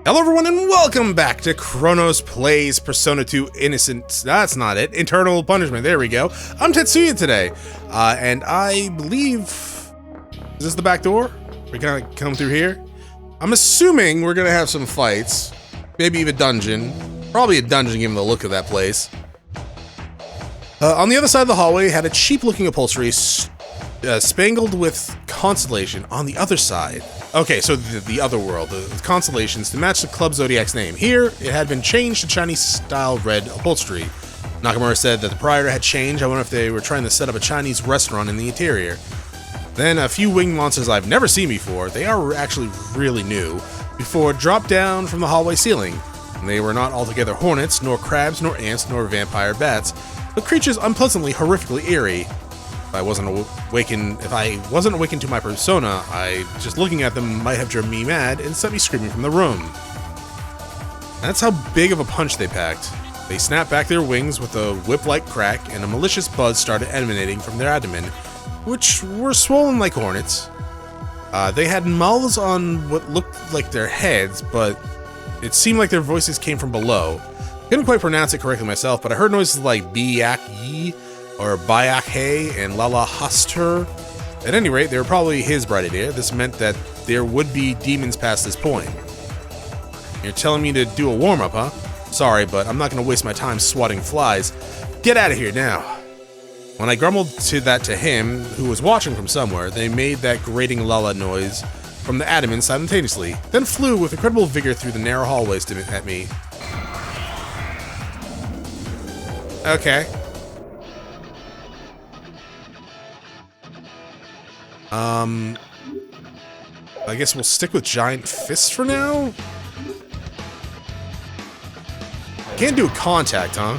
Hello everyone and welcome back to Chronos Plays Persona 2 Innocent... That's not it. Eternal Punishment. There we go. I'm Tatsuya today. And I believe... Is this the back door? We're gonna come through here? I'm assuming we're gonna have some fights. Maybe even a dungeon. Probably a dungeon given the look of that place. On the other side of the hallway had a cheap looking upholstery spangled with constellation on the other side. Okay, so the other world, the constellations, to match the Club Zodiac's name. Here, it had been changed to Chinese-style red upholstery. Nakamura said that the prior had changed. I wonder if they were trying to set up a Chinese restaurant in the interior. Then a few winged monsters I've never seen before, they are actually really new, before dropped down from the hallway ceiling. They were not altogether hornets, nor crabs, nor ants, nor vampire bats, but creatures unpleasantly, horrifically eerie. If I wasn't awakened to my persona, just looking at them might have driven me mad and sent me screaming from the room. That's how big of a punch they packed. They snapped back their wings with a whip-like crack, and a malicious buzz started emanating from their abdomen, which were swollen like hornets. They had mouths on what looked like their heads, but it seemed like their voices came from below. Couldn't quite pronounce it correctly myself, but I heard noises like Biak-yi, or Bayak-hey, and Lala Haster. At any rate, they were probably his bright idea. This meant that there would be demons past this point. You're telling me to do a warm-up, huh? Sorry, but I'm not going to waste my time swatting flies. Get out of here now. When I grumbled to him, who was watching from somewhere, they made that grating Lala noise from the adamant simultaneously, then flew with incredible vigor through the narrow hallways at me. Okay. I guess we'll stick with giant fists for now? Can't do a contact, huh?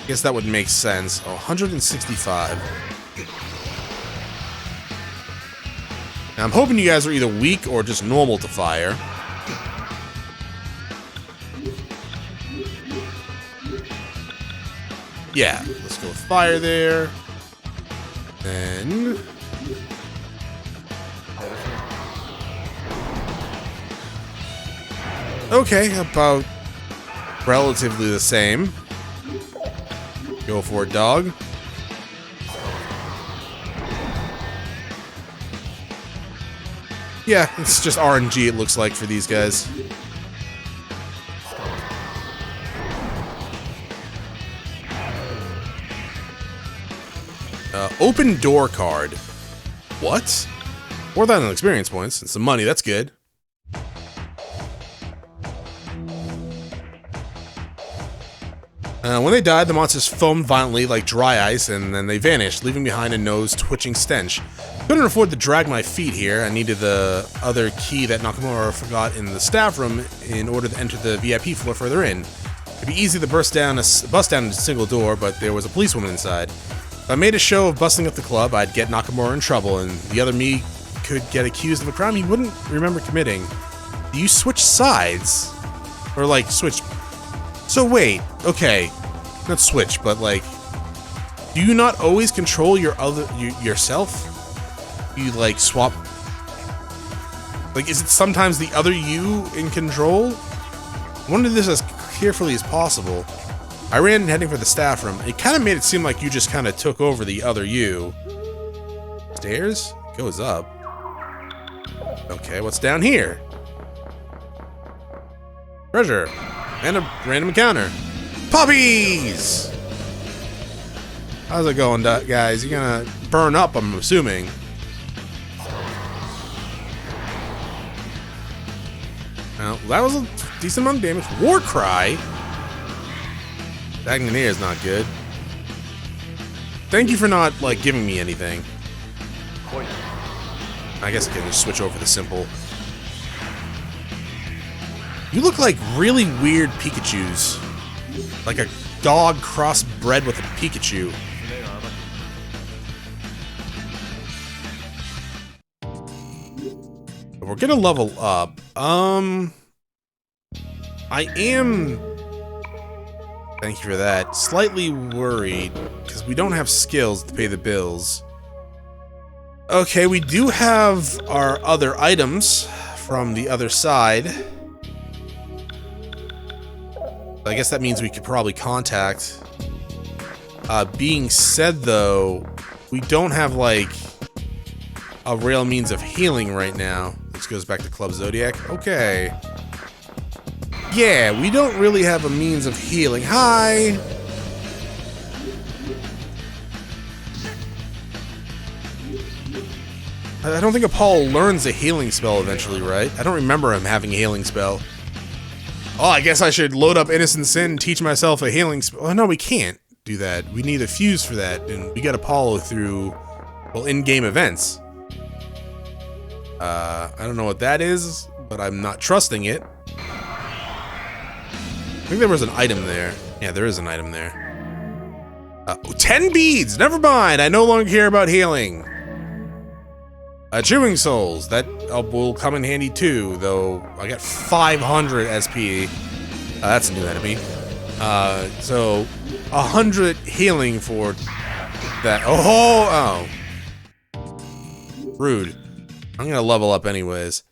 Guess that would make sense. Oh, 165. Now, I'm hoping you guys are either weak or just normal to fire. Yeah, let's go with fire there. Then... Okay, about relatively the same. Go for it, dog. Yeah, it's just RNG, it looks like, for these guys. Open door card. What? More than experience points and some money, that's good. When they died, the monsters foamed violently like dry ice, and then they vanished, leaving behind a nose-twitching stench. Couldn't afford to drag my feet here. I needed the other key that Nakamura forgot in the staff room in order to enter the VIP floor further in. It'd be easy to bust down a single door, but there was a policewoman inside. If I made a show of busting up the club, I'd get Nakamura in trouble, and the other me could get accused of a crime he wouldn't remember committing. Do you switch sides? Or, like, switch... So wait, okay, not switch, but like, do you not always control yourself? You like swap, like, is it sometimes the other you in control? I wanted this as carefully as possible. I ran heading for the staff room. It kind of made it seem like you just kind of took over the other you. Stairs? Goes up. Okay, what's down here? Treasure. And a random encounter. Puppies! How's it going, guys? You're gonna burn up, I'm assuming. Well, that was a decent amount of damage. War Cry? Stacking is not good. Thank you for not, like, giving me anything. I guess I can just switch over to simple. You look like really weird Pikachus. Like a dog crossbred with a Pikachu. We're gonna level up. I am... Thank you for that. Slightly worried, because we don't have skills to pay the bills. Okay, we do have our other items from the other side. I guess that means we could probably contact. Being said, though, we don't have, like, a real means of healing right now. This goes back to Club Zodiac. Okay. Yeah, we don't really have a means of healing. Hi! I don't think Apollo learns a healing spell eventually, right? I don't remember him having a healing spell. Oh, I guess I should load up Innocent Sin and teach myself a healing spell. Oh, no, we can't do that. We need a fuse for that, and we get Apollo through, well, in-game events. I don't know what that is, but I'm not trusting it. I think there was an item there. Yeah, there is an item there. 10 beads! Never mind! I no longer care about healing. Chewing souls. That will come in handy too, though I got 500 SP. That's a new enemy. So 100 healing for that. Oh! Rude. I'm gonna level up anyways.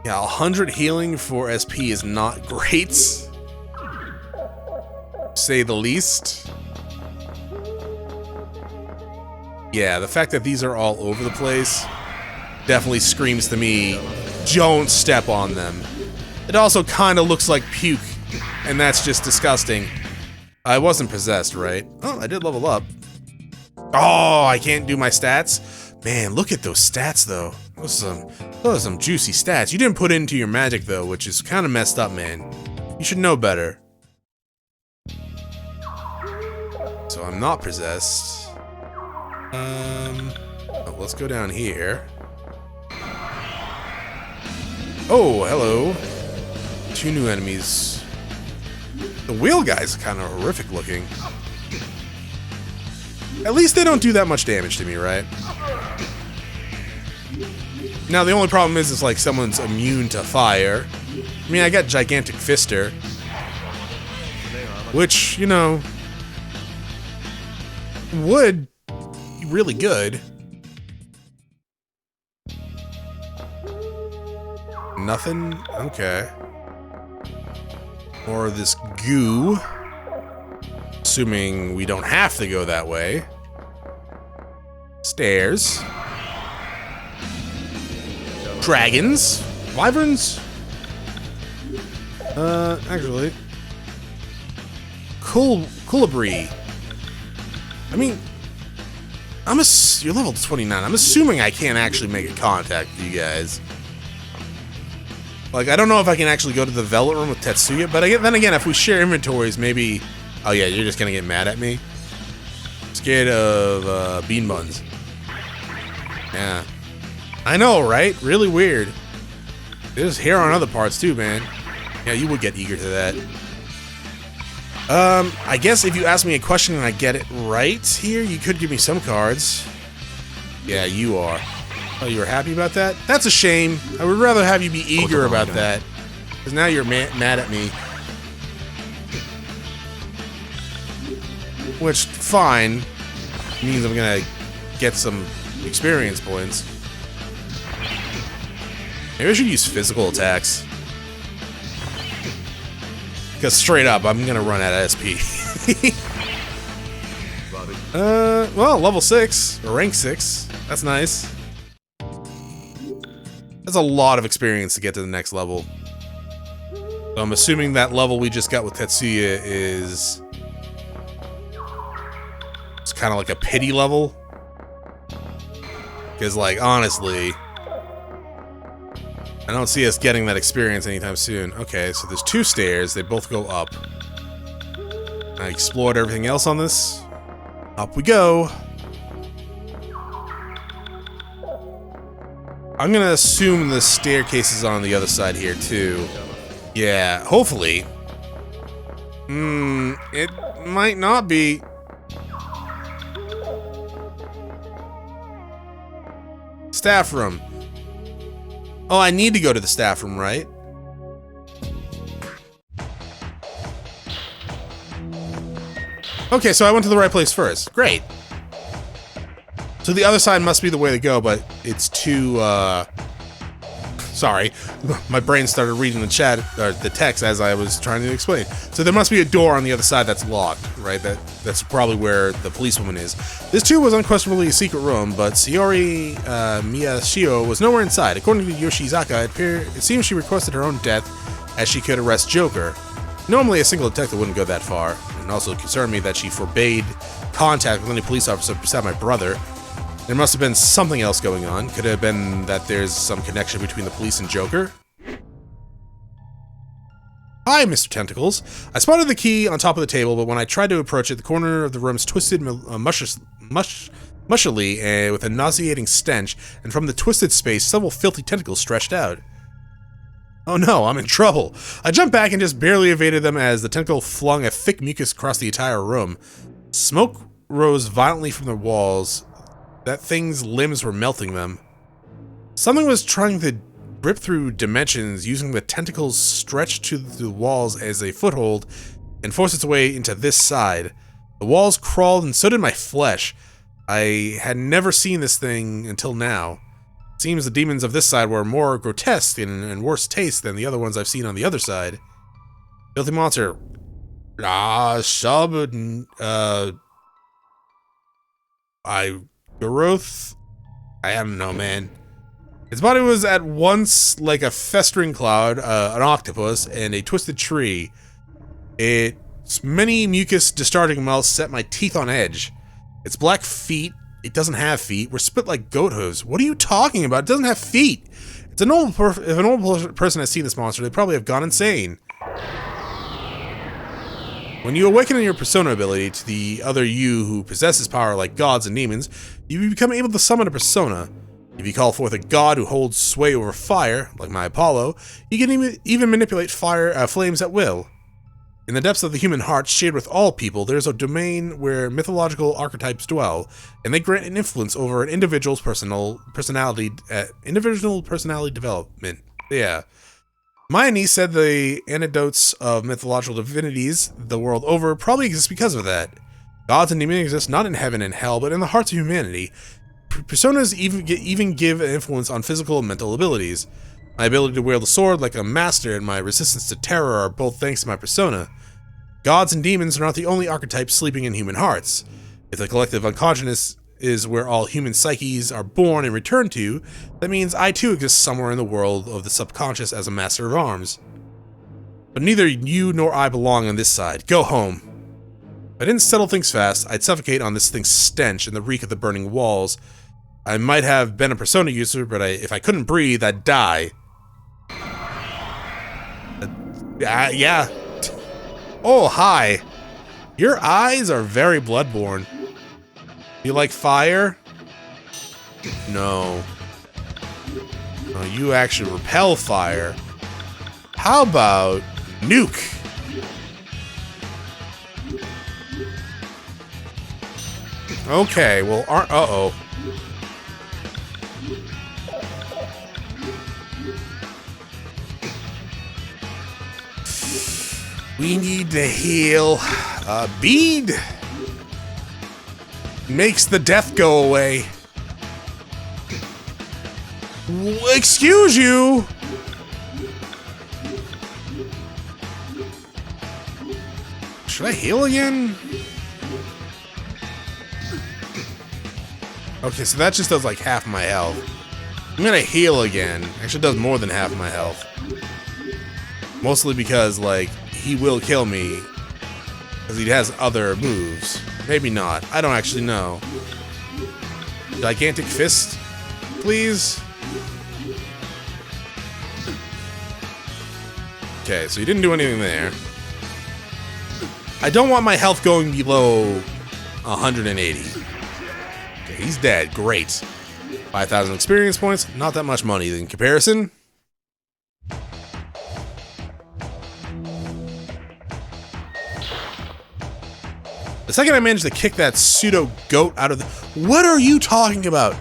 Yeah, 100 healing for SP is not great, say the least. Yeah, the fact that these are all over the place definitely screams to me, don't step on them. It also kind of looks like puke, and that's just disgusting. I wasn't possessed, right? Oh, I did level up. Oh, I can't do my stats? Man, look at those stats, though. Those are some juicy stats. You didn't put into your magic, though, which is kind of messed up, man. You should know better. So I'm not possessed. Oh, let's go down here. Oh, hello. 2 new enemies. The wheel guys are kind of horrific looking. At least they don't do that much damage to me, right? Now, the only problem is like someone's immune to fire. I mean, I got Gigantic Fister. Which, you know, would be really good. Nothing? Okay. Or this goo. Assuming we don't have to go that way. Stairs. Dragons. Wyverns? Actually. Colibri. I mean, you're level 29. I'm assuming I can't actually make a contact with you guys. Like, I don't know if I can actually go to the Velvet Room with Tatsuya, but then again, if we share inventories, maybe... Oh yeah, you're just gonna get mad at me? Scared of, bean buns. Yeah. I know, right? Really weird. There's hair on other parts too, man. Yeah, you would get eager to that. I guess if you ask me a question and I get it right here, you could give me some cards. Yeah, you are. Oh, you were happy about that? That's a shame. I would rather have you be eager about that. Because now you're mad at me. Which, fine, means I'm gonna get some experience points. Maybe I should use physical attacks. Because straight up, I'm gonna run out of SP. Well, level 6, or rank 6. That's nice. That's a lot of experience to get to the next level. So I'm assuming that level we just got with Tatsuya is... It's kind of like a pity level. Because, like, honestly... I don't see us getting that experience anytime soon. Okay, so there's 2 stairs. They both go up. I explored everything else on this. Up we go. I'm gonna assume the staircase is on the other side here, too. Yeah, hopefully. It might not be. Staff room. Oh, I need to go to the staff room, right? Okay, so I went to the right place first. Great. So the other side must be the way to go, but it's too, sorry. My brain started reading the chat, or the text as I was trying to explain. So there must be a door on the other side that's locked, right? That's probably where the policewoman is. This too was unquestionably a secret room, but Sayori Miyashio was nowhere inside. According to Yoshizaka, it seems she requested her own death as she could arrest Joker. Normally a single detective wouldn't go that far, and also concerned me that she forbade contact with any police officer beside my brother. There must have been something else going on. Could it have been that there's some connection between the police and Joker? Hi, Mr. Tentacles. I spotted the key on top of the table, but when I tried to approach it, the corner of the room's twisted mushily with a nauseating stench, and from the twisted space, several filthy tentacles stretched out. Oh no, I'm in trouble. I jumped back and just barely evaded them as the tentacle flung a thick mucus across the entire room. Smoke rose violently from the walls. That thing's limbs were melting them. Something was trying to rip through dimensions using the tentacles stretched to the walls as a foothold and force its way into this side. The walls crawled and so did my flesh. I had never seen this thing until now. Seems the demons of this side were more grotesque and worse taste than the other ones I've seen on the other side. Filthy monster. Growth? I don't know, man. Its body was at once like a festering cloud, an octopus, and a twisted tree. Its many mucus discharging mouths set my teeth on edge. Its black feet, it doesn't have feet, were split like goat hooves. What are you talking about? It doesn't have feet. It's a normal if a normal person has seen this monster, they probably have gone insane. When you awaken in your persona ability to the other you who possesses power like gods and demons, you become able to summon a persona. If you call forth a god who holds sway over fire, like my Apollo, you can even manipulate flames at will. In the depths of the human heart, shared with all people, there is a domain where mythological archetypes dwell, and they grant an influence over an individual's personality development. Yeah. My niece said the anecdotes of mythological divinities the world over probably exist because of that. Gods and demons exist not in heaven and hell, but in the hearts of humanity. Personas even give an influence on physical and mental abilities. My ability to wield the sword like a master and my resistance to terror are both thanks to my persona. Gods and demons are not the only archetypes sleeping in human hearts. If the collective unconsciousness is where all human psyches are born and return to, that means I too exist somewhere in the world of the subconscious as a master of arms. But neither you nor I belong on this side. Go home. If I didn't settle things fast, I'd suffocate on this thing's stench and the reek of the burning walls. I might have been a persona user, but if I couldn't breathe, I'd die. Yeah. Oh, hi. Your eyes are very bloodborne. You like fire? No. No, you actually repel fire. How about nuke? Okay, well, uh-oh. We need to heal. Bead makes the death go away. Excuse you. Should I heal again? Okay, so that just does like half my health. I'm gonna heal again. Actually, it does more than half my health. Mostly because, like, he will kill me. Because he has other moves. Maybe not. I don't actually know. Gigantic fist, please? Okay, so he didn't do anything there. I don't want my health going below 180. Okay, he's dead. Great. 5,000 experience points. Not that much money in comparison. The second I managed to kick that pseudo goat out of the... What are you talking about?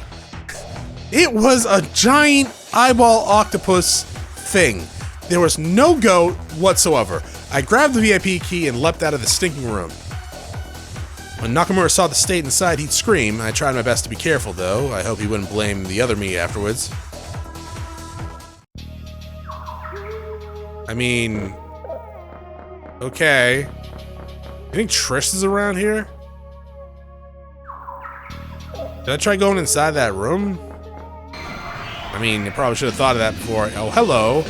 It was a giant eyeball octopus thing. There was no goat whatsoever. I grabbed the VIP key and leapt out of the stinking room. When Nakamura saw the state inside, he'd scream. I tried my best to be careful, though. I hope he wouldn't blame the other me afterwards. I mean... Okay. You think Trish is around here? Did I try going inside that room? I mean, you probably should have thought of that before. Oh, hello.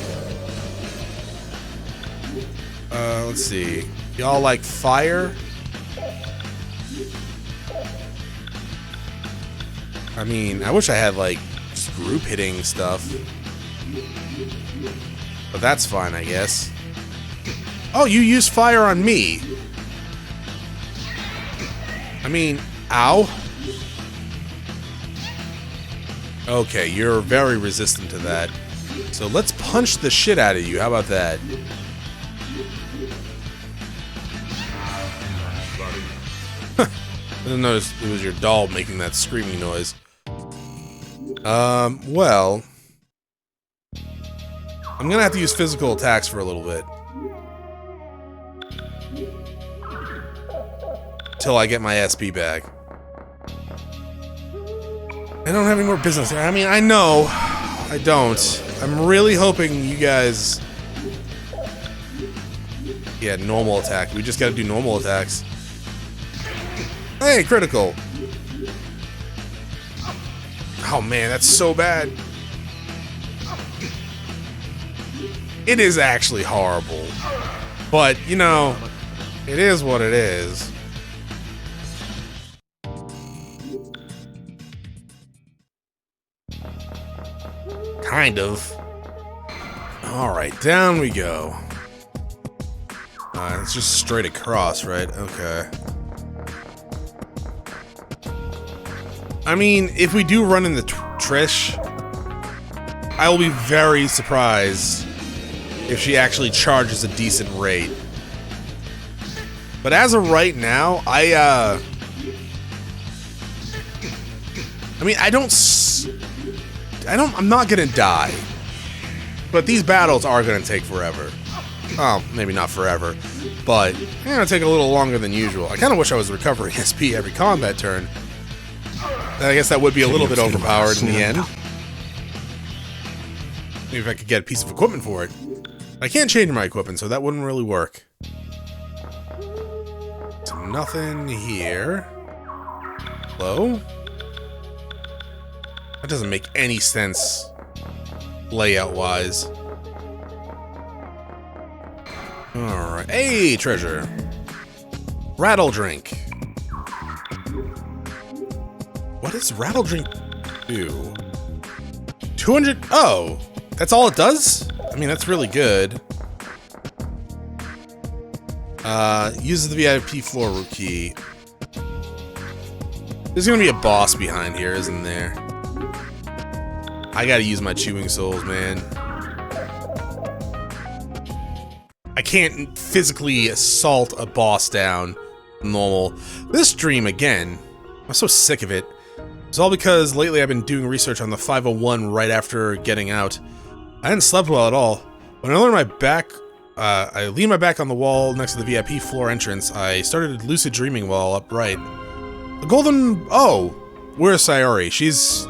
Let's see. Y'all like fire? I mean, I wish I had, like, just group hitting stuff. But that's fine, I guess. Oh, you use fire on me. I mean, ow. Okay, you're very resistant to that. So let's punch the shit out of you. How about that? I didn't notice it was your doll making that screaming noise. Well... I'm gonna have to use physical attacks for a little bit. Till I get my SP back. I don't have any more business here. I mean, I know. I don't. I'm really hoping you guys... Yeah, normal attack. We just gotta do normal attacks. Hey, critical! Oh man, that's so bad. It is actually horrible. But, you know, it is what it is. Kind of. Alright, down we go. It's just straight across, right? Okay. I mean, if we do run into Trish, I will be very surprised if she actually charges a decent rate. But as of right now, I mean, I'm not gonna die. But these battles are gonna take forever. Oh, maybe not forever, but they're gonna take a little longer than usual. I kinda wish I was recovering SP every combat turn. I guess that would be a little bit overpowered in the end. Maybe if I could get a piece of equipment for it. I can't change my equipment, so that wouldn't really work. So nothing here. Hello? That doesn't make any sense layout-wise. Alright. Hey, treasure! Rattle drink. What does rattle drink do? 200... Oh! That's all it does? I mean, that's really good. Uses the VIP floor root key. There's gonna be a boss behind here, isn't there? I gotta use my chewing souls, man. I can't physically assault a boss down normal. This dream, again, I'm so sick of it. It's all because lately I've been doing research on the 501 right after getting out. I hadn't slept well at all. When I leaned my back on the wall next to the VIP floor entrance, I started lucid dreaming while upright. The golden... Oh! Where's Sayori? She's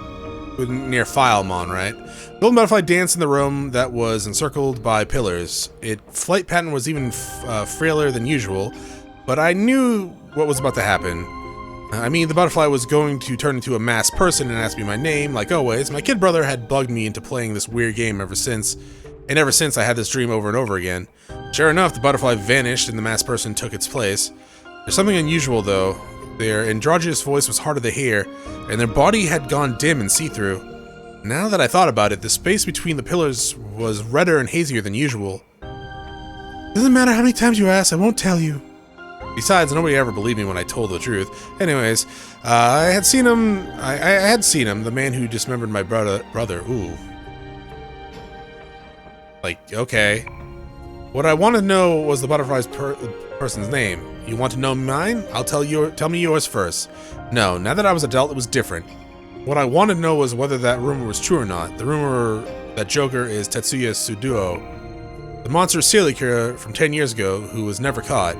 near Filemon, right? The golden butterfly danced in the room that was encircled by pillars. Its flight pattern was even frailer than usual, but I knew what was about to happen. I mean, the butterfly was going to turn into a masked person and ask me my name, like always. My kid brother had bugged me into playing this weird game ever since, and ever since I had this dream over and over again. Sure enough, the butterfly vanished and the masked person took its place. There's something unusual, though. Their androgynous voice was hard to hear, and their body had gone dim and see-through. Now that I thought about it, the space between the pillars was redder and hazier than usual. Doesn't matter how many times you ask, I won't tell you. Besides, nobody ever believed me when I told the truth. Anyways, I had seen him, the man who dismembered my brother. Ooh. Like, okay. What I wanted to know was the butterfly's person's name. You want to know mine? Tell me yours first. No, now that I was adult, it was different. What I wanted to know was whether that rumor was true or not. The rumor that Joker is Tatsuya Sudo, the monster serial killer from 10 years ago who was never caught.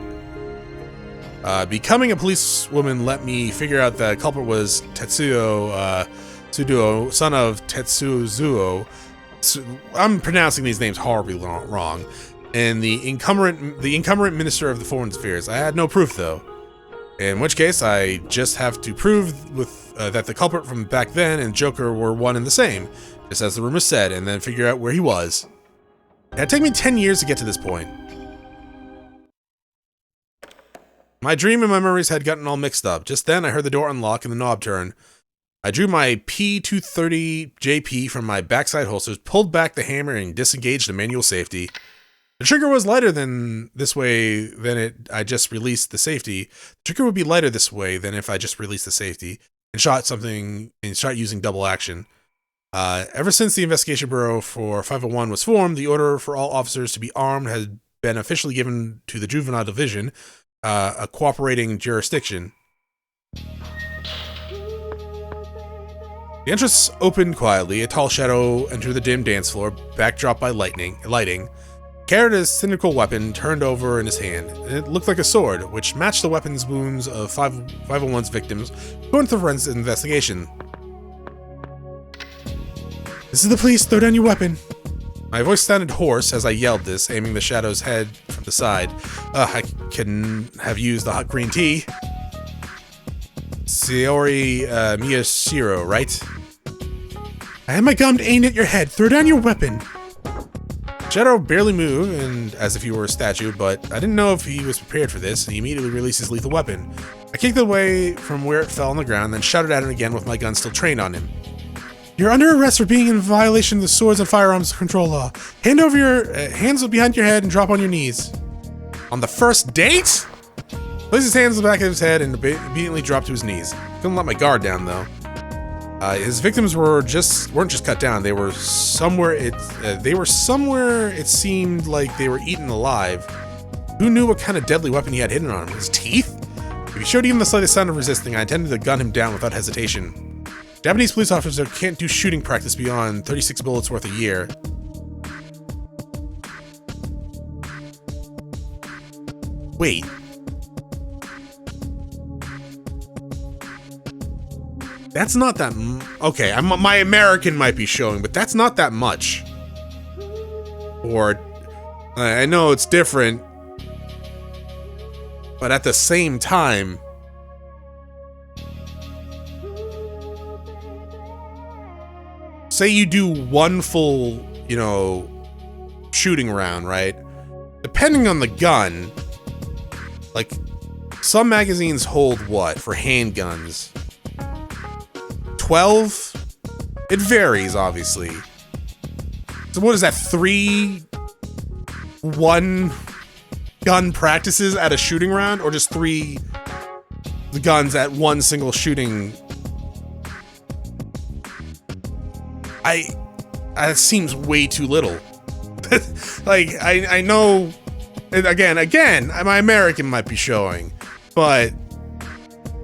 Becoming a policewoman let me figure out that the culprit was Tatsuya Sudo, son of Tatsuya. I'm pronouncing these names horribly wrong. And the incumbent minister of the Foreign Affairs. I had no proof though. In which case, I just have to prove with that the culprit from back then and Joker were one and the same, just as the rumor said, and then figure out where he was. It had taken me 10 years to get to this point. My dream and my memories had gotten all mixed up. Just then, I heard the door unlock and the knob turn. I drew my P230 JP from my backside holsters, pulled back the hammer, and disengaged the manual safety. The trigger was lighter than this way than I just released the safety. The trigger would be lighter this way than if I just released the safety and shot using double action. Ever since the Investigation Bureau for 501 was formed, the order for all officers to be armed has been officially given to the Juvenile Division, a cooperating jurisdiction. The entrance opened quietly. A tall shadow entered the dim dance floor, backdropped by lighting. Carried a cylindrical weapon turned over in his hand. It looked like a sword, which matched the weapon's wounds of 501's victims, going to the forensic investigation. This is the police, throw down your weapon. My voice sounded hoarse as I yelled this, aiming the shadow's head from the side. I couldn't have used the hot green tea. Sayori Miyashiro, right? I had my gun aimed at your head. Throw down your weapon. Shadow barely moved, and as if he were a statue, but I didn't know if he was prepared for this, and he immediately released his lethal weapon. I kicked it away from where it fell on the ground, then shouted at him again with my gun still trained on him. You're under arrest for being in violation of the Swords and Firearms Control Law. Hand over your hands behind your head and drop on your knees. On the first date? Placed his hands on the back of his head and immediately dropped to his knees. Couldn't let my guard down though. His victims weren't just cut down. They were somewhere. It seemed like they were eaten alive. Who knew what kind of deadly weapon he had hidden on him? His teeth? If he showed even the slightest sign of resisting, I intended to gun him down without hesitation. Japanese police officers can't do shooting practice beyond 36 bullets worth a year. Wait. That's not that okay, my American might be showing, but that's not that much. Or, I know it's different, but at the same time, say you do one full, shooting round, right? Depending on the gun, like, some magazines hold what for handguns? 12? It varies, obviously. So what is that, 3 1-gun practices at a shooting round? Or just 3 guns at one single shooting? That seems way too little. Like, I know, again, my American might be showing, but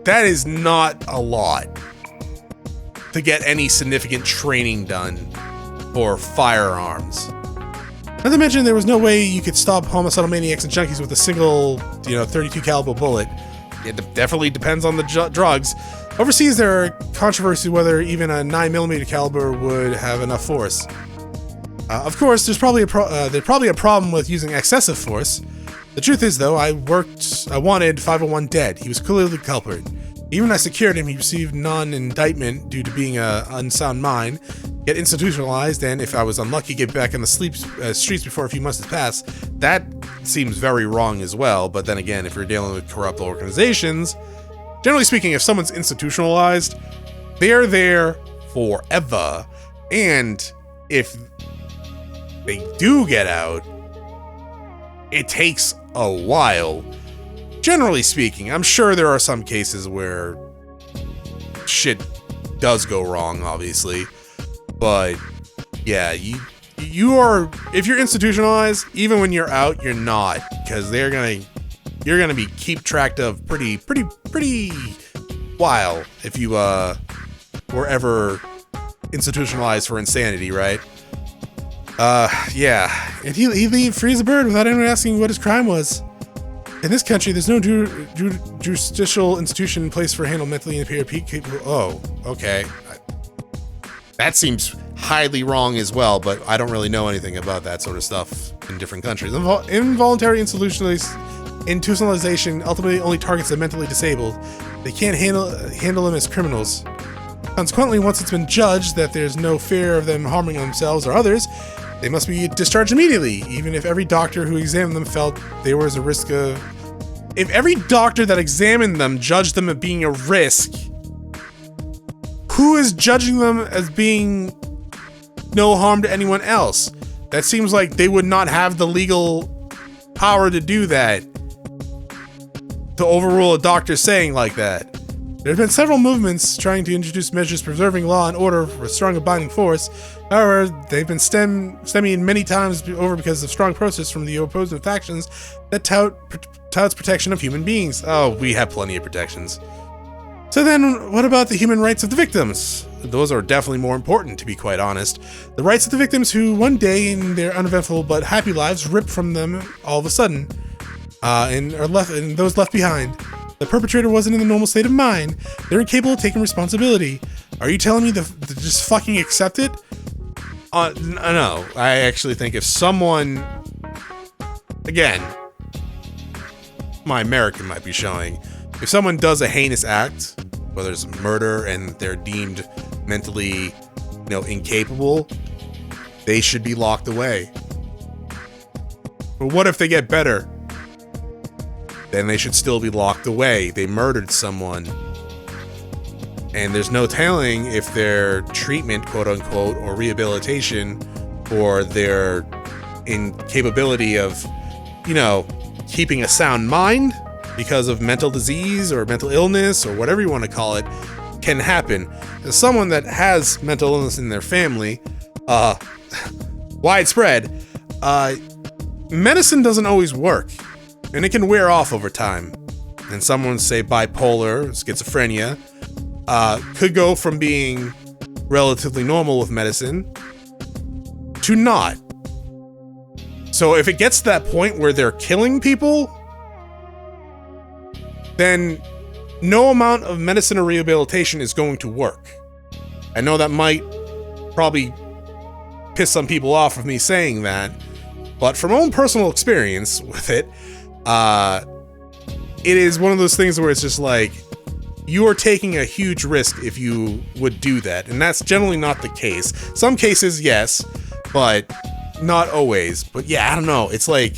that is not a lot to get any significant training done for firearms. Not to mention, there was no way you could stop homicidal maniacs and junkies with a single, 32 caliber bullet. It definitely depends on the drugs. Overseas, there are controversy whether even a 9mm caliber would have enough force. Of course, there's probably a problem with using excessive force. The truth is, though, I wanted 501 dead. He was clearly the culprit. Even when I secured him, he received non-indictment due to being an unsound mind, get institutionalized, and if I was unlucky, get back in the streets before a few months had passed. That seems very wrong as well, but then again, if you're dealing with corrupt organizations, generally speaking, if someone's institutionalized, they're there forever, and if they do get out, it takes a while. Generally speaking, I'm sure there are some cases where shit does go wrong, obviously, but yeah, you are, if you're institutionalized, even when you're out, you're not, because you're gonna be keep track of pretty while if you were ever institutionalized for insanity, right? Yeah, and he frees a bird without anyone asking what his crime was. In this country, there's no judicial institution in place for handle mentally impaired people. Oh, okay. That seems highly wrong as well, but I don't really know anything about that sort of stuff in different countries. Involuntary institutionalization ultimately only targets the mentally disabled. They can't handle them as criminals. Consequently, once it's been judged that there's no fear of them harming themselves or others, they must be discharged immediately, even if every doctor who examined them felt there was a risk of... If every doctor that examined them judged them as being a risk, who is judging them as being no harm to anyone else? That seems like they would not have the legal power to do that, to overrule a doctor saying like that. There have been several movements trying to introduce measures preserving law and order for a strong abiding force. However, they've been stemming many times over because of strong protests from the opposing factions that touts protection of human beings. Oh, we have plenty of protections. So then, what about the human rights of the victims? Those are definitely more important, to be quite honest. The rights of the victims who one day in their uneventful but happy lives ripped from them all of a sudden, and those left behind. The perpetrator wasn't in the normal state of mind. They're incapable of taking responsibility. Are you telling me to just fucking accept it? No. I actually think if someone... Again, my American might be showing. If someone does a heinous act, whether it's murder and they're deemed mentally, incapable, they should be locked away. But what if they get better? Then they should still be locked away. They murdered someone. And there's no telling if their treatment, quote unquote, or rehabilitation, or their incapability of, keeping a sound mind because of mental disease or mental illness or whatever you want to call it, can happen. As someone that has mental illness in their family, widespread, medicine doesn't always work. And it can wear off over time. And someone, say bipolar, schizophrenia, could go from being relatively normal with medicine to not. So if it gets to that point where they're killing people, then no amount of medicine or rehabilitation is going to work. I know that might probably piss some people off of me saying that, but from my own personal experience with it, it is one of those things where it's just like, you are taking a huge risk if you would do that. And that's generally not the case. Some cases, yes, but not always. But yeah, I don't know. It's like,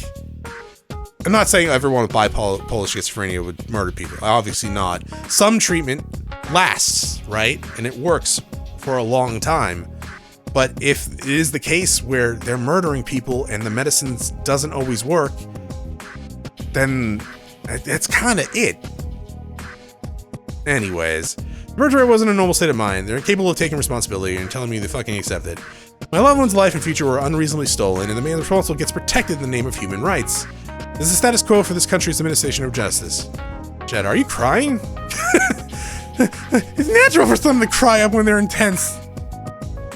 I'm not saying everyone with bipolar schizophrenia would murder people. Obviously not. Some treatment lasts, right? And it works for a long time. But if it is the case where they're murdering people and the medicine doesn't always work, then that's kind of it. Anyways, the murderer wasn't in a normal state of mind. They're incapable of taking responsibility and telling me to fucking accept it. My loved one's life and future were unreasonably stolen, and the man responsible gets protected in the name of human rights. This is the status quo for this country's administration of justice. Jed, are you crying? It's natural for someone to cry up when they're intense.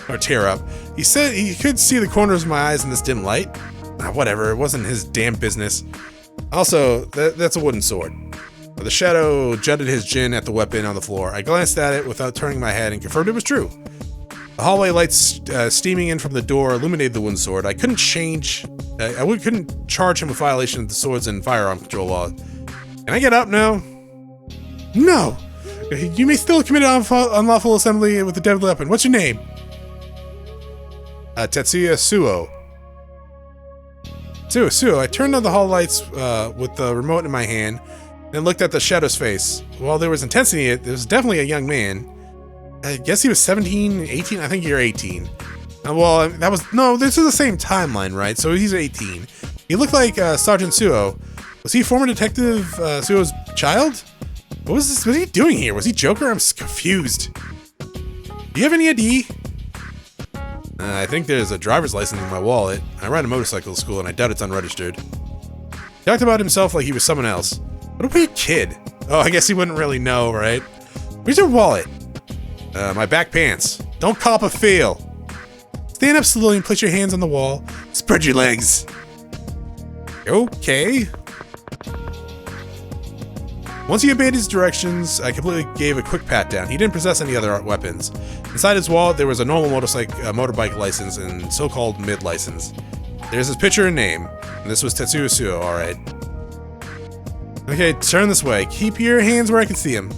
Or tear up. He said he could see the corners of my eyes in this dim light. Whatever, it wasn't his damn business. Also, that's a wooden sword. The shadow jutted his chin at the weapon on the floor. I glanced at it without turning my head and confirmed it was true. The hallway lights steaming in from the door illuminated the wooden sword. I couldn't couldn't charge him with violation of the swords and firearm control law. Can I get up now? No! You may still commit unlawful assembly with a deadly weapon. What's your name? Tatsuya Suo. Suo. I turned on the hall lights with the remote in my hand and looked at the shadow's face. While there was intensity in it, there was definitely a young man. I guess he was 17, 18? I think you're 18. Well, this is the same timeline, right? So he's 18. He looked like Sergeant Suo. Was he former Detective Suo's child? What was he doing here? Was he Joker? I'm confused. Do you have any ID? I think there's a driver's license in my wallet. I ride a motorcycle to school and I doubt it's unregistered. He talked about himself like he was someone else. What a weird kid. Oh, I guess he wouldn't really know, right? Where's your wallet? My back pants. Don't cop a fail. Stand up slowly and place your hands on the wall. Spread your legs. Okay. Once he obeyed his directions, I completely gave a quick pat down. He didn't possess any other weapons. Inside his wallet, there was a normal motorbike license and so-called mid license. There's his picture and name, and this was Tatsuya Sudo, alright. Okay, turn this way. Keep your hands where I can see them.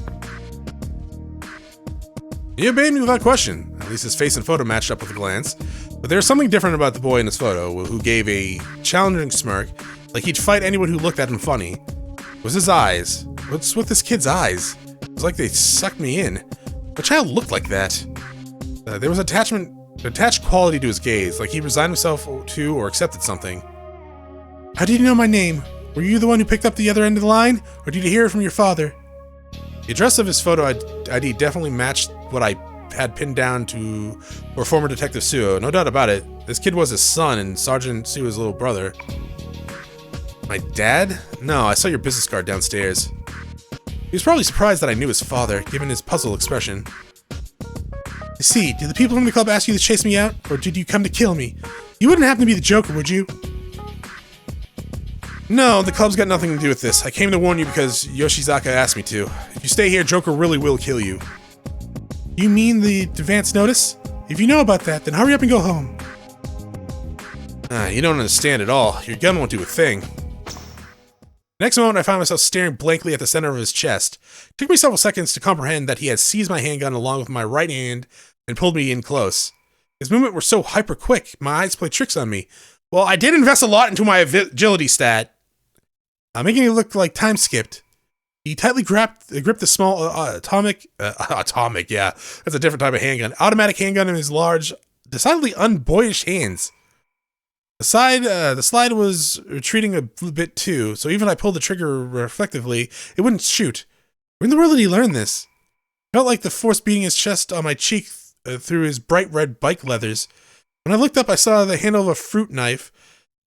He obeyed me without question. At least his face and photo matched up with a glance. But there was something different about the boy in his photo, who gave a challenging smirk, like he'd fight anyone who looked at him funny. It was his eyes. What's with this kid's eyes? It was like they sucked me in. What child looked like that? There was attached quality to his gaze, like he resigned himself to or accepted something. How did you know my name? Were you the one who picked up the other end of the line, or did you hear it from your father? The address of his photo ID definitely matched what I had pinned down to for former Detective Sudo. No doubt about it. This kid was his son and Sergeant Sudo's little brother. My dad? No, I saw your business card downstairs. He was probably surprised that I knew his father, given his puzzled expression. I see. Did the people from the club ask you to chase me out, or did you come to kill me? You wouldn't happen to be the Joker, would you? No, the club's got nothing to do with this. I came to warn you because Yoshizaka asked me to. If you stay here, Joker really will kill you. You mean the advance notice? If you know about that, then hurry up and go home. You don't understand at all. Your gun won't do a thing. Next moment, I found myself staring blankly at the center of his chest. It took me several seconds to comprehend that he had seized my handgun along with my right hand and pulled me in close. His movement were so hyper-quick, my eyes played tricks on me. Well, I did invest a lot into my agility stat, making it look like time skipped. He tightly gripped the small atomic, yeah, that's a different type of handgun, automatic handgun in his large, decidedly unboyish hands. The slide was retreating a bit too, so even if I pulled the trigger reflectively, it wouldn't shoot. Where in the world did he learn this? It felt like the force beating his chest on my cheek through his bright red bike leathers. When I looked up, I saw the handle of a fruit knife,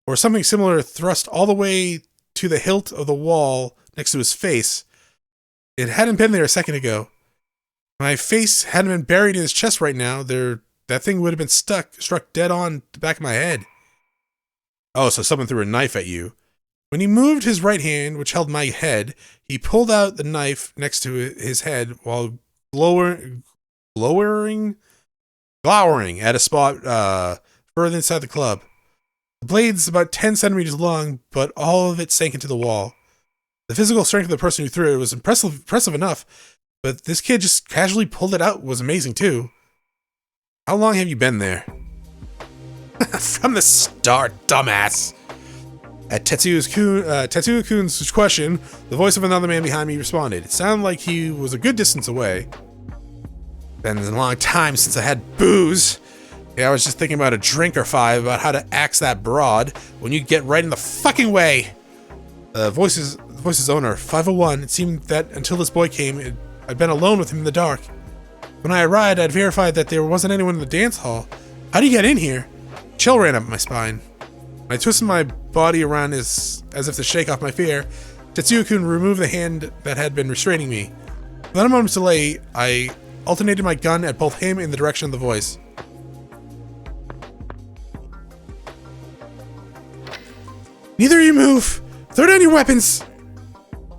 or something similar, thrust all the way to the hilt of the wall next to his face. It hadn't been there a second ago. My face hadn't been buried in his chest right now. That thing would have been struck dead on the back of my head. Oh, so someone threw a knife at you. When he moved his right hand, which held my head, he pulled out the knife next to his head while glowering at a spot further inside the club. The blade's about 10 centimeters long, but all of it sank into the wall. The physical strength of the person who threw it was impressive enough, but this kid just casually pulled it out was amazing too. How long have you been there? From the start, dumbass. At Tetsuya-kun's question, the voice of another man behind me responded. It sounded like he was a good distance away. Been a long time since I had booze. Yeah, I was just thinking about a drink or five about how to axe that broad when you get right in the fucking way. Voice's owner, 501. It seemed that until this boy came, I'd been alone with him in the dark. When I arrived, I'd verified that there wasn't anyone in the dance hall. How do you get in here? Chill ran up my spine. I twisted my body around as if to shake off my fear. Tetsuya-kun removed the hand that had been restraining me. Without a moment's delay, I alternated my gun at both him and the direction of the voice. Neither of you move! Throw down your weapons!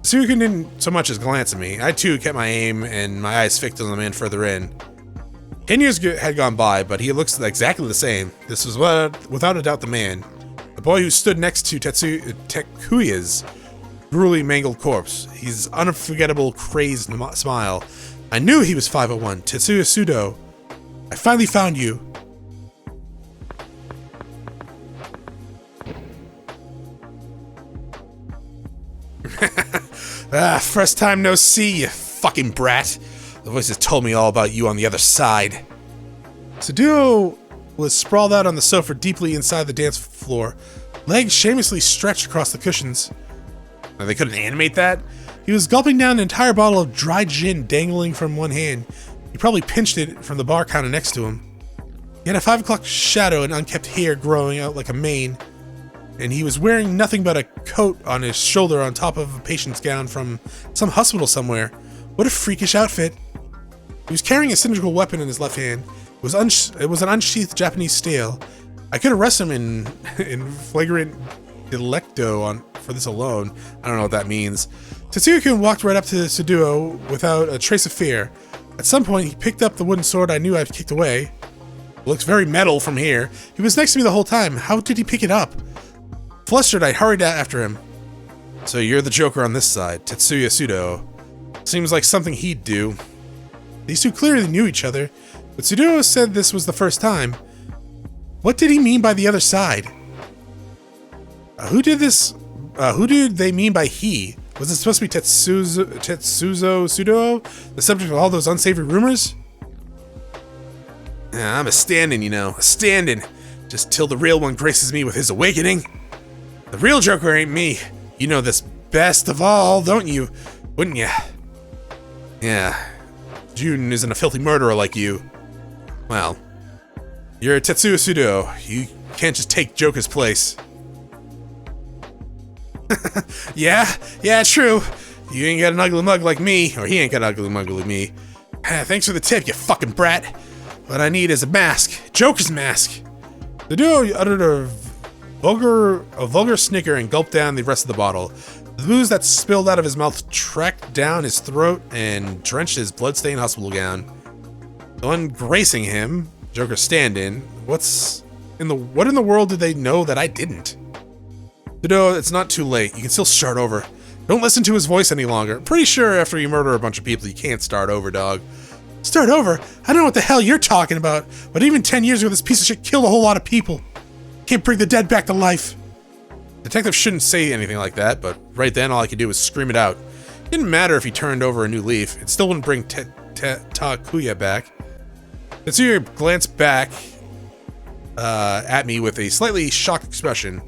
Tetsuya-kun didn't so much as glance at me. I too kept my aim and my eyes fixed on the man further in. 10 years had gone by, but he looks exactly the same. This was without a doubt the man. The boy who stood next to Takuya's brutally mangled corpse. His unforgettable, crazed smile. I knew he was 501, Tatsuya Sudo. I finally found you. First time no see, you fucking brat. The voices told me all about you on the other side. Sudo was sprawled out on the sofa deeply inside the dance floor, legs shamelessly stretched across the cushions. Now, they couldn't animate that? He was gulping down an entire bottle of dry gin dangling from one hand. He probably pinched it from the bar counter next to him. He had a 5 o'clock shadow and unkempt hair growing out like a mane, and he was wearing nothing but a coat on his shoulder on top of a patient's gown from some hospital somewhere. What a freakish outfit. He was carrying a cylindrical weapon in his left hand. It was an unsheathed Japanese steel. I could arrest him in flagrant delicto for this alone. I don't know what that means. Tatsuya-kun walked right up to Sudo without a trace of fear. At some point, he picked up the wooden sword I knew I'd kicked away. It looks very metal from here. He was next to me the whole time. How did he pick it up? Flustered, I hurried after him. So you're the Joker on this side, Tatsuya Sudo. Seems like something he'd do. These two clearly knew each other, but Sudo said this was the first time. What did he mean by the other side? Who did they mean by he? Was it supposed to be Tetsuzo Sudo, the subject of all those unsavory rumors? Yeah, I'm a stand-in, you know, a stand-in. Just till the real one graces me with his awakening. The real Joker ain't me. You know this best of all, don't you? Wouldn't ya? Yeah. Jun isn't a filthy murderer like you. Well, you're Tetsuya Sudo. You can't just take Joker's place. Yeah, true. You ain't got an ugly mug like me, or he ain't got an ugly mug like me. Thanks for the tip, you fucking brat. What I need is a mask. Joker's mask. The duo uttered a vulgar snicker and gulped down the rest of the bottle. The booze that spilled out of his mouth tracked down his throat and drenched his bloodstained hospital gown. The one gracing him, Joker's stand-in, what in the world did they know that I didn't? Sudo, it's not too late. You can still start over. Don't listen to his voice any longer. Pretty sure after you murder a bunch of people, you can't start over, dog. Start over? I don't know what the hell you're talking about, but even 10 years ago, this piece of shit killed a whole lot of people. Can't bring the dead back to life. Detective shouldn't say anything like that, but right then all I could do was scream it out. It didn't matter if he turned over a new leaf. It still wouldn't bring Tatsuya back. Tatsuya glanced back at me with a slightly shocked expression.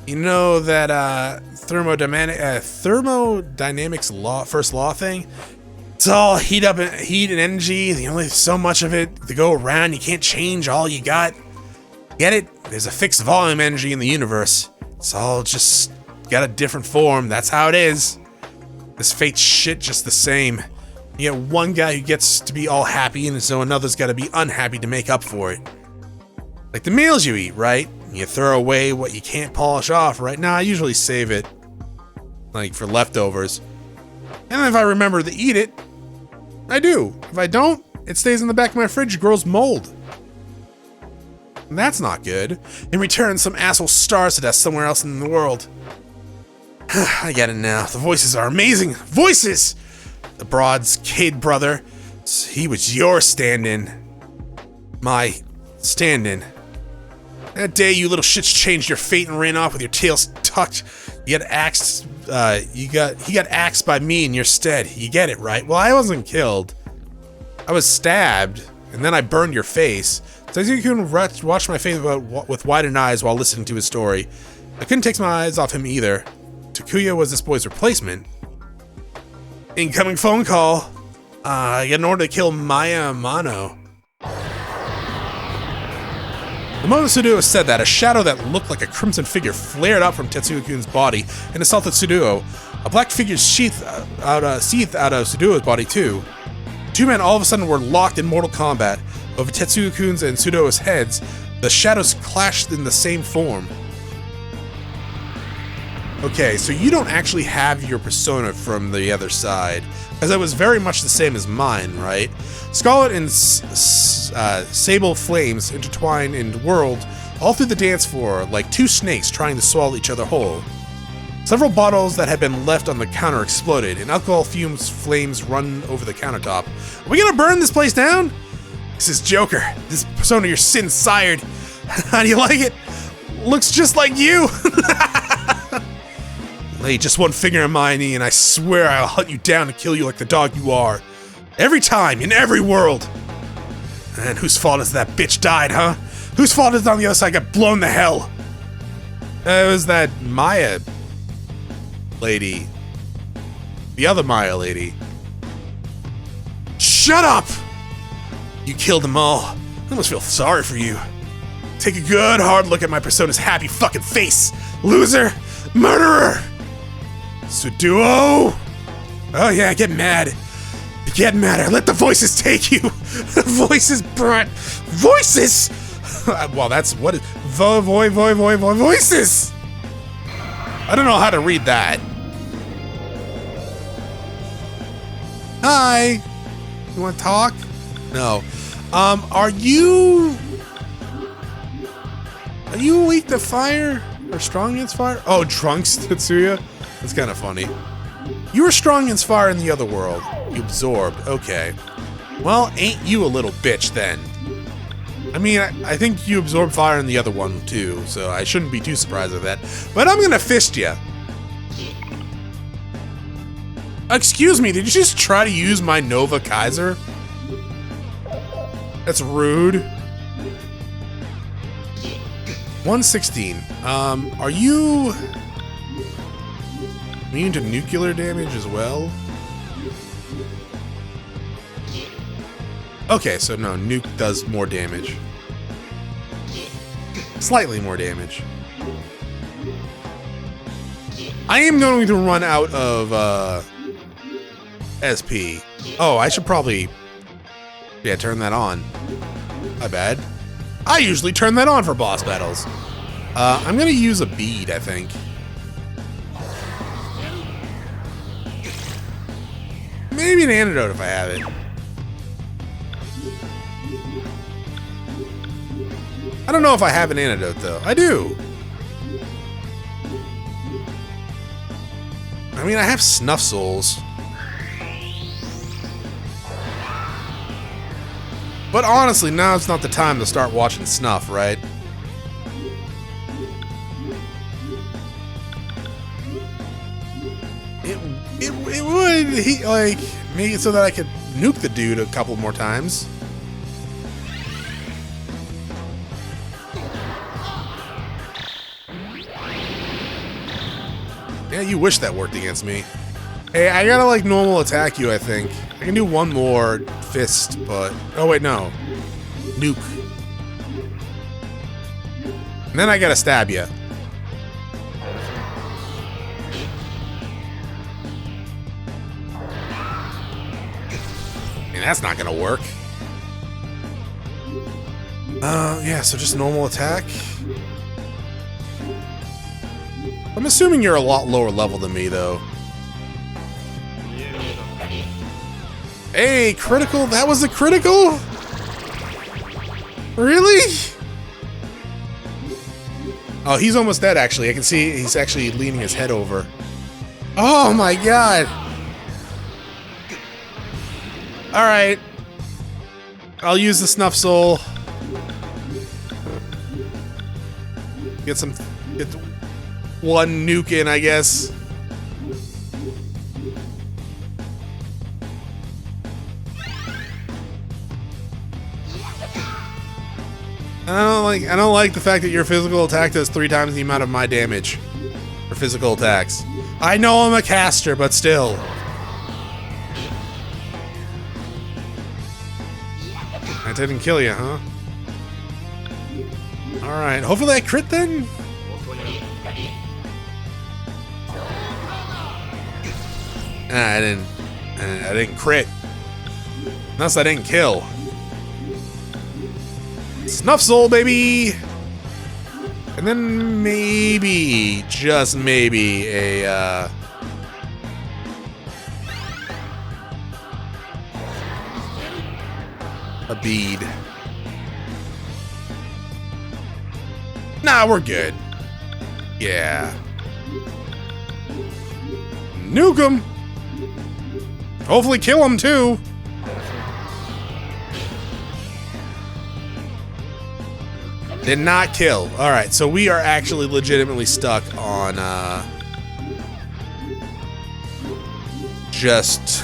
You know that thermodynamics law, first law thing? It's all heat and energy. There's only so much of it to go around. You can't change all you got. Get it? There's a fixed volume energy in the universe. It's all just got a different form. That's how it is. This fate shit just the same. You get one guy who gets to be all happy, and so another's got to be unhappy to make up for it. Like the meals you eat, right? You throw away what you can't polish off, right? Nah, I usually save it, like, for leftovers. And if I remember to eat it, I do. If I don't, it stays in the back of my fridge, grows mold. And that's not good. In return, some asshole starves to death somewhere else in the world. I get it now. The voices are amazing. Voices! The broad's kid brother. He was your stand-in. My stand-in. That day, you little shits changed your fate and ran off with your tails tucked. You got axed. He got axed by me in your stead. You get it, right? Well, I wasn't killed. I was stabbed, and then I burned your face. So you can watch my face with widened eyes while listening to his story. I couldn't take my eyes off him either. Takuya was this boy's replacement. Incoming phone call. I got an order to kill Maya Amano. The moment Sudo said that, a shadow that looked like a crimson figure flared out from Tetsuya-kun's body and assaulted Sudo. A black figure seethed out of Sudo's body too. The two men all of a sudden were locked in mortal combat. Over Tetsuya-kun's and Sudo's heads, the shadows clashed in the same form. Okay, so you don't actually have your persona from the other side, because it was very much the same as mine, right? Scarlet and sable flames intertwined and whirled all through the dance floor like two snakes trying to swallow each other whole. Several bottles that had been left on the counter exploded, and alcohol flames run over the countertop. Are we gonna burn this place down? This is Joker. This is persona your sin sired. How do you like it? Looks just like you. Lay just one finger on my knee, and I swear I'll hunt you down and kill you like the dog you are. Every time, in every world. And whose fault is that bitch died, huh? Whose fault is it on the other side got blown to hell? It was that Maya lady. The other Maya lady. Shut up! You killed them all. I almost feel sorry for you. Take a good hard look at my persona's happy fucking face. Loser! Murderer! Sudo! Oh yeah, get mad. Get madder. Let the voices take you. Voices, brat. Voices! Well, that's what is voices. I don't know how to read that. Hi. You want to talk? No. Are you weak to fire or strong against fire? Oh, drunks, Tatsuya. That's kind of funny. You were strong against fire in the other world. You absorbed. Okay. Well, ain't you a little bitch then? I mean, I think you absorbed fire in the other one too, so I shouldn't be too surprised with that. But I'm gonna fist you. Excuse me, did you just try to use my Nova Kaiser? That's rude. 116. Are you immune to nuclear damage as well? Okay, so no, nuke does more damage. Slightly more damage. I am going to run out of SP. Oh, I should probably turn that on. My bad. I usually turn that on for boss battles. I'm gonna use a bead, I think. Maybe an antidote if I have it. I don't know if I have an antidote though. I do. I mean, I have snuff souls. But honestly, now it's not the time to start watching Snuff, right? It would, like, make it so that I could nuke the dude a couple more times. Yeah, you wish that worked against me. Hey, I gotta, like, normal attack you, I think. I can do one more fist, but... Oh, wait, no. Nuke. And then I gotta stab you. And that's not gonna work. Yeah, so just normal attack. I'm assuming you're a lot lower level than me, though. Hey, critical? That was a critical? Really? Oh, he's almost dead, actually. I can see he's actually leaning his head over. Oh my god. Alright. I'll use the Snuff Soul. Get one nuke in, I guess. I don't like the fact that your physical attack does 3 times the amount of my damage for physical attacks. I know I'm a caster, but still. That didn't kill you, huh? Alright, hopefully I crit then? I didn't crit. Unless I didn't kill. Snuff Soul, baby! And then maybe, just maybe, a bead. Nah, we're good. Yeah. Nuke him! Hopefully kill him, too! Did not kill. Alright, so we are actually legitimately stuck on, just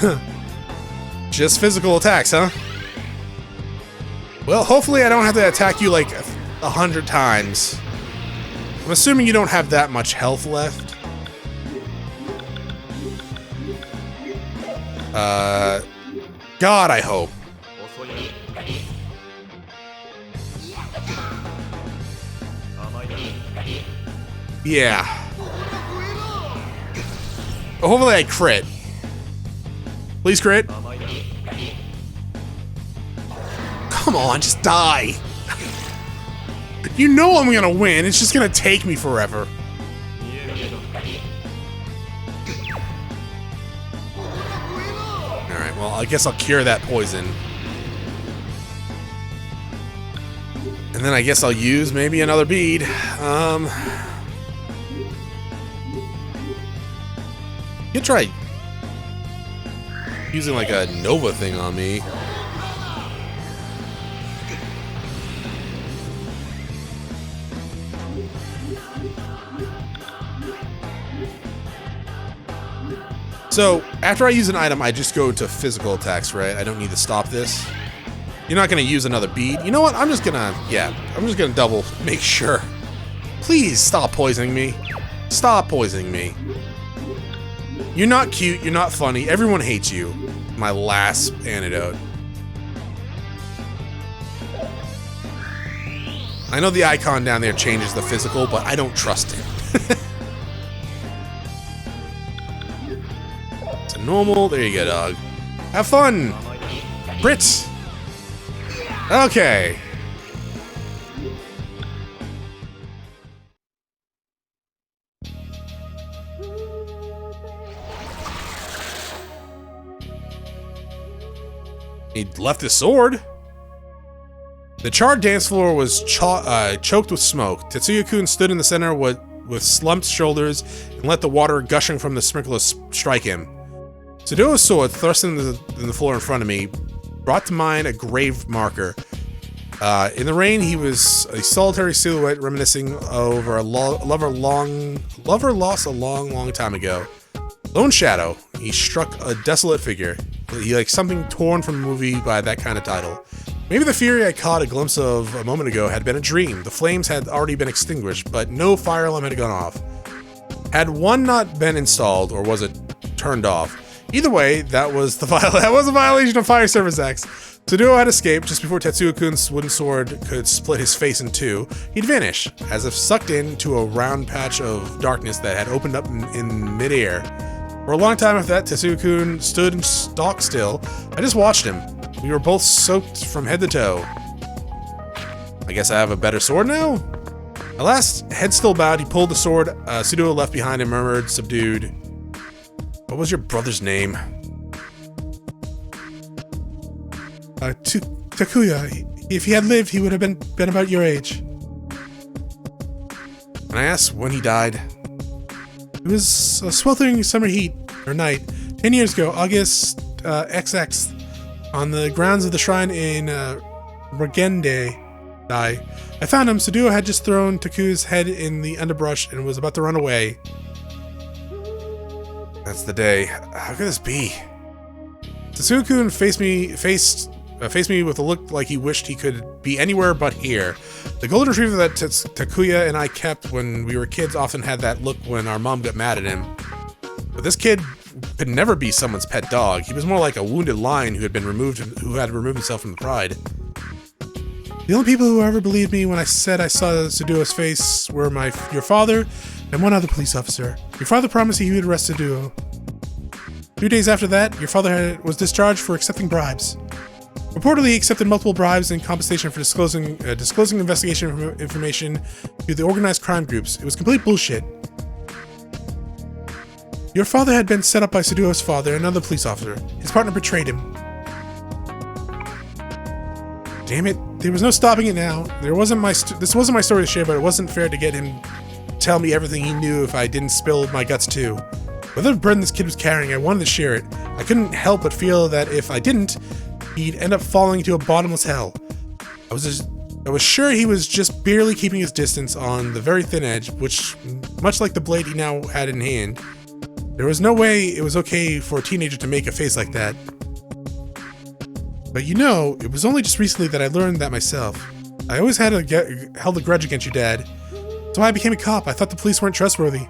physical attacks, huh? Well, hopefully I don't have to attack you like 100 times. I'm assuming you don't have that much health left. God, I hope. Yeah. Well, hopefully I crit. Please crit. Come on, just die. You know I'm gonna win. It's just gonna take me forever. Well, I guess I'll cure that poison. And then I guess I'll use maybe another bead. You could try using like a Nova thing on me. So, after I use an item, I just go to physical attacks, right? I don't need to stop this. You're not gonna use another bead. You know what? I'm just gonna double make sure. Please stop poisoning me. Stop poisoning me. You're not cute, you're not funny, everyone hates you. My last antidote. I know the icon down there changes the physical, but I don't trust it. It's a normal, there you go, dog. Have fun! Brits! Okay. He left his sword. The charred dance floor was choked with smoke. Tatsuya-kun stood in the center with slumped shoulders and let the water gushing from the sprinklers strike him. Sudo's sword, thrust in the floor in front of me, brought to mind a grave marker. In the rain, he was a solitary silhouette reminiscing over a lover lost a long time ago. Lone Shadow. He struck a desolate figure. He like something torn from a movie by that kind of title. Maybe the fury I caught a glimpse of a moment ago had been a dream. The flames had already been extinguished, but no fire alarm had gone off. Had one not been installed, or was it turned off? Either way, that was a violation of Fire Service Acts. Sudo had escaped just before Tatsuya-kun's wooden sword could split his face in two. He'd vanish, as if sucked into a round patch of darkness that had opened up in midair. For a long time after that, Tatsuya-kun stood and stock still. I just watched him. We were both soaked from head to toe. I guess I have a better sword now? At last, head still bowed, he pulled the sword Sudo left behind and murmured, subdued, "What was your brother's name?" Takuya. If he had lived, he would have been about your age. And I asked when he died. It was a sweltering summer heat, or night, 10 years ago, August XX, on the grounds of the shrine in Regende. I found him. Sudo had just thrown Takuya's head in the underbrush and was about to run away. That's the day. How could this be? Tatsuya-kun faced me with a look like he wished he could be anywhere but here. The golden retriever that Takuya and I kept when we were kids often had that look when our mom got mad at him. But this kid could never be someone's pet dog. He was more like a wounded lion who had removed himself from the pride. The only people who ever believed me when I said I saw Sudo's face were your father and one other police officer. Your father promised he would arrest Sudo. 2 days after that, your father was discharged for accepting bribes. Reportedly, he accepted multiple bribes in compensation for disclosing investigation information to the organized crime groups. It was complete bullshit. Your father had been set up by Sudo's father, another police officer. His partner betrayed him. Damn it, there was no stopping it now. This wasn't my story to share, but it wasn't fair to get him to tell me everything he knew if I didn't spill my guts too. Whatever burden this kid was carrying, I wanted to share it. I couldn't help but feel that if I didn't, he'd end up falling into a bottomless hell. I was sure he was just barely keeping his distance on the very thin edge, which, much like the blade he now had in hand, there was no way it was okay for a teenager to make a face like that. But you know, it was only just recently that I learned that myself. I always held a grudge against your dad. So I became a cop. I thought the police weren't trustworthy.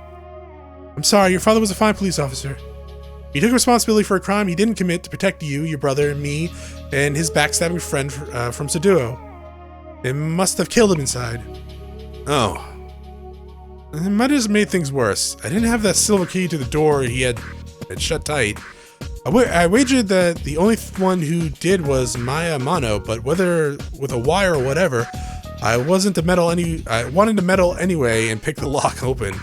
I'm sorry, your father was a fine police officer. He took responsibility for a crime he didn't commit to protect you, your brother, me, and his backstabbing friend from Sudo. It must have killed him inside. Oh. It might have made things worse. I didn't have that silver key to the door he had shut tight. I wagered that the only one who did was Maya Mano, but whether with a wire or whatever, I wanted to meddle anyway and pick the lock open.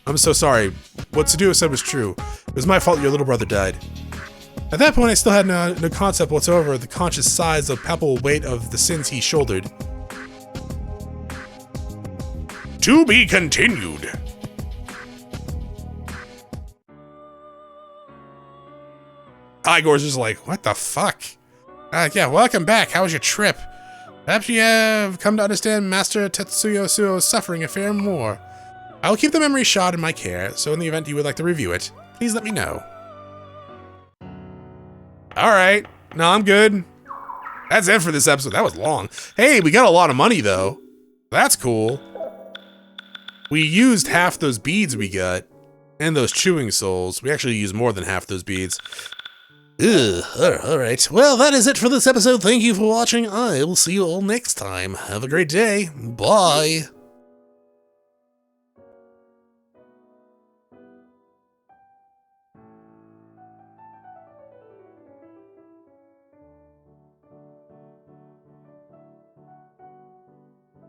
I'm so sorry. What Sudo said was true. It was my fault your little brother died. At that point, I still had no concept whatsoever of the conscious size of palpable weight of the sins he shouldered. To be continued. Igor's just like, what the fuck? Yeah, welcome back. How was your trip? Perhaps you have come to understand Master Tatsuya Sudo's suffering a fair more. I will keep the memory shot in my care, so in the event you would like to review it, please let me know. Alright. No, I'm good. That's it for this episode. That was long. Hey, we got a lot of money, though. That's cool. We used half those beads we got, and those chewing souls. We actually used more than half those beads. Ugh, alright. Well, that is it for this episode. Thank you for watching. I will see you all next time. Have a great day. Bye.